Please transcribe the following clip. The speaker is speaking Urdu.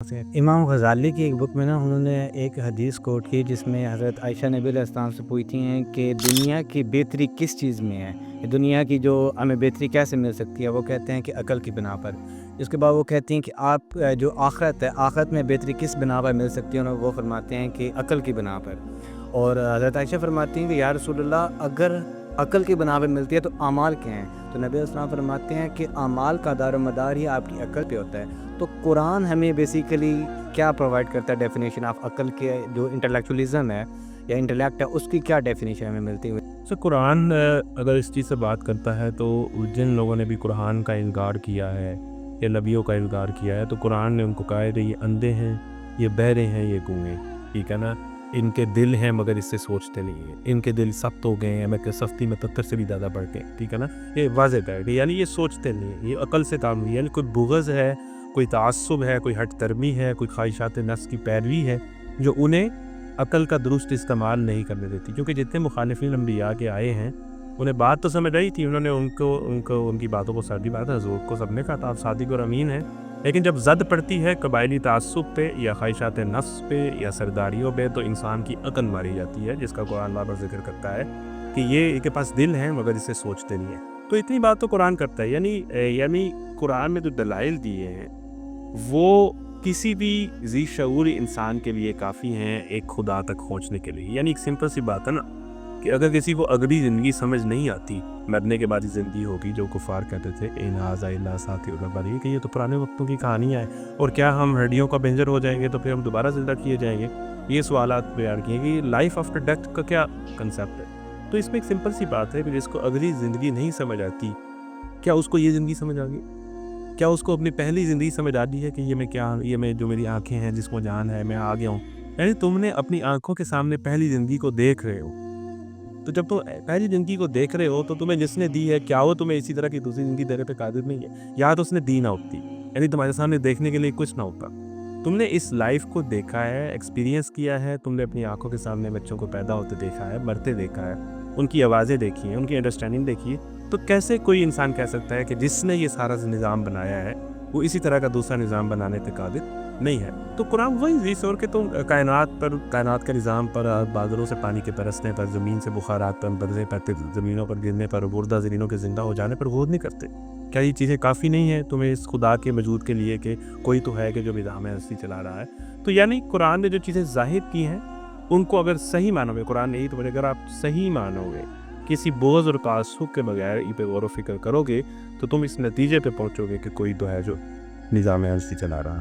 امام غزالی کی ایک بک میں انہوں نے ایک حدیث کوٹ کی جس میں حضرت عائشہ نبی علیہ السلام سے پوچھتی ہیں کہ دنیا کی بہتری کس چیز میں ہے، دنیا کی جو ہمیں بہتری کیسے مل سکتی ہے؟ وہ کہتے ہیں کہ عقل کی بنا پر۔ اس کے بعد وہ کہتی ہیں کہ آپ جو آخرت ہے، آخرت میں بہتری کس بنا پر مل سکتی ہے؟ وہ فرماتے ہیں کہ عقل کی بنا پر۔ اور حضرت عائشہ فرماتی ہیں کہ یا رسول اللہ، اگر عقل کی بنا پر ملتی ہے تو اعمال کیا ہیں؟ تو نبی علیہ السلام فرماتے ہیں کہ اعمال کا دار و مدار ہی آپ کی عقل پہ ہوتا ہے۔ تو قرآن ہمیں بیسیکلی کیا پرووائڈ کرتا ہے ڈیفینیشن آف عقل کے؟ جو انٹلیکچولیزم ہے یا انٹلیکٹ ہے، اس کی کیا ڈیفینیشن ہمیں ملتی ہوئی؟ قرآن اگر اس چیز سے بات کرتا ہے تو جن لوگوں نے بھی قرآن کا انکار کیا ہے یا نبیوں کا انکار کیا ہے، تو قرآن نے ان کو کہا ہے کہ یہ اندھے ہیں، یہ بہرے ہیں، یہ گونگے، ٹھیک ہے نا، ان کے دل ہیں مگر اس سے سوچتے نہیں ہیں، ان کے دل سخت ہو گئے ہیں، میں کہ سختی میں پتھر سے بھی زیادہ بڑھ گئے، ٹھیک ہے نا۔ یہ واضح ہے کہ یعنی یہ سوچتے نہیں ہیں، یہ عقل سے کام نہیں، یعنی کوئی بغض ہے، کوئی تعصب ہے، کوئی ہٹ درمی ہے، کوئی خواہشات نفس کی پیروی ہے جو انہیں عقل کا درست استعمال نہیں کرنے دیتی۔ کیونکہ جتنے مخالفین انبیاء کے آئے ہیں انہیں بات تو سمجھ رہی تھی، انہوں نے ان کی باتوں کو سردی بات ہے، حضور کو سب نے کہا تھا آپ صادق اور امین ہیں، لیکن جب زد پڑتی ہے قبائلی تعصب پہ یا خواہشات نفس پہ یا سرداریوں پہ تو انسان کی عقل ماری جاتی ہے، جس کا قرآن بار بار ذکر کرتا ہے کہ یہ ان کے پاس دل ہیں مگر اسے سوچتے نہیں ہیں۔ تو اتنی بات تو قرآن کرتا ہے، یعنی قرآن میں جو دلائل دیے ہیں وہ کسی بھی ذی شعوری انسان کے لیے کافی ہیں ایک خدا تک پہنچنے کے لیے۔ یعنی ایک سمپل سی بات ہے نا کہ اگر کسی کو اگلی زندگی سمجھ نہیں آتی، مرنے کے بعد ہی زندگی ہوگی، جو کفار کہتے تھے ان ھذا الا اساطیر الاولین، کہ یہ تو پرانے وقتوں کی کہانیاں ہیں، اور کیا ہم ہڈیوں کا پنجر ہو جائیں گے تو پھر ہم دوبارہ زندہ کیے جائیں گے؟ یہ سوالات بیان کیے کہ لائف آفٹر ڈیتھ کا کیا کنسیپٹ ہے؟ تو اس میں ایک سمپل سی بات ہے کہ جس کو اگلی زندگی نہیں سمجھ آتی، کیا اس کو یہ زندگی سمجھ آ گئی؟ کیا اس کو اپنی پہلی زندگی سمجھ آ دی ہے کہ یہ میں جو میری آنکھیں ہیں، جسم و جان ہے، میں آ گیا ہوں؟ یعنی تم نے اپنی آنکھوں کے سامنے پہلی زندگی کو دیکھ رہے ہو، تو جب تم پہلی زندگی کو دیکھ رہے ہو تو تمہیں جس نے دی ہے، کیا وہ تمہیں اسی طرح کی دوسری زندگی دینے پہ قادر نہیں ہے؟ یا تو اس نے دی نہ ہوتی، یعنی تمہارے سامنے دیکھنے کے لیے کچھ نہ ہوتا۔ تم نے اس لائف کو دیکھا ہے، ایکسپیرینس کیا ہے، تم نے اپنی آنکھوں کے سامنے بچوں کو پیدا ہوتے دیکھا ہے، مرتے دیکھا ہے، ان کی آوازیں دیکھی ہیں، ان کی انڈرسٹینڈنگ دیکھی ہے، تو کیسے کوئی انسان کہہ سکتا ہے کہ جس نے یہ سارا نظام بنایا ہے وہ اسی طرح کا دوسرا نظام بنانے پہ قادر نہیں ہے؟ تو قرآن وہی ذی شعور کہ تم کائنات کے نظام پر، بادلوں سے پانی کے برسنے پر، زمین سے بخارات پر برسنے پر، زمینوں پر گرنے پر، مردہ زمینوں کے زندہ ہو جانے پر غور نہیں کرتے؟ کیا یہ چیزیں کافی نہیں ہیں تمہیں اس خدا کے وجود کے لیے کہ کوئی تو ہے کہ جو نظام ہستی چلا رہا ہے؟ تو یعنی قرآن نے جو چیزیں ظاہر کی ہیں ان کو اگر صحیح مانو گے، قرآن نے یہی تو اگر آپ صحیح مانو گے، کسی بغض اور تعصب کے بغیر ان پہ غور و فکر کرو گے، تو تم اس نتیجے پہ پہنچو گے کہ کوئی تو ہے جو نظام ہستی چلا رہا ہے۔